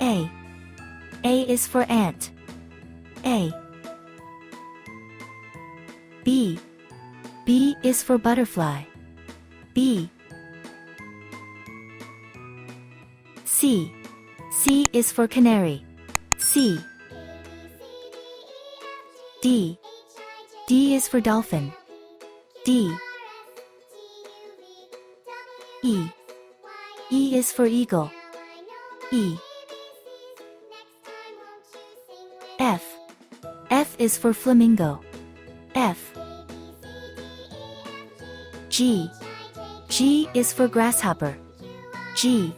A. A is for ant. A. B. B is for butterfly. B. C. C is for canary. C. D. D is for dolphin. D. E. E is for eagle. E. F. F is for flamingo. F. G. G is for grasshopper. G.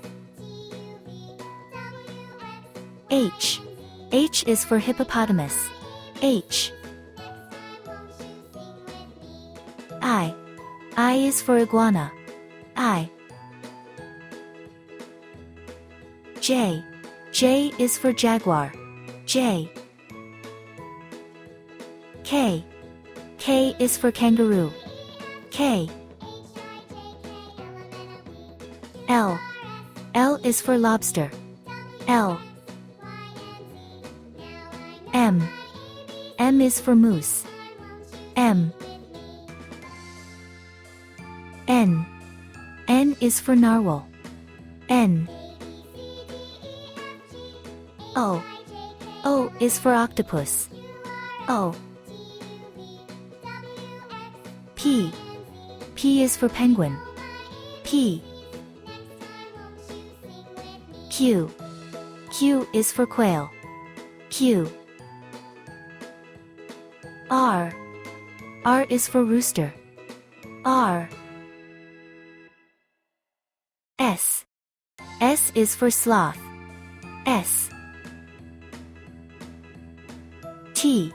H. H is for hippopotamus. H. I. I is for iguana. I. J. J is for jaguar. J. K. K is for kangaroo. K. L. L is for lobster. L. M. M is for moose. M. N. N is for narwhal. N. O. O is for octopus. O. P. P is for penguin. P. Q. Q is for quail. Q. R. R is for rooster. R. S. S is for sloth. S. T.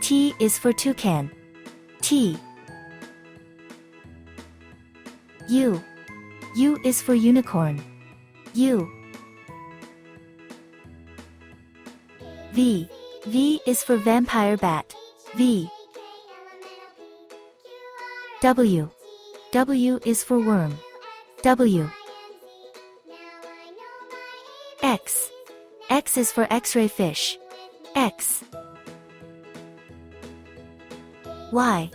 T is for toucan. T. U. U is for unicorn. U. V. V is for vampire bat. V. W. W is for worm. W. X. X is for X-ray fish. X. Y.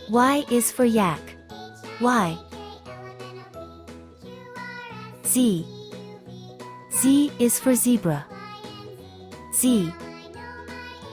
Y is for yak. Y. Z. Z is for zebra. Z.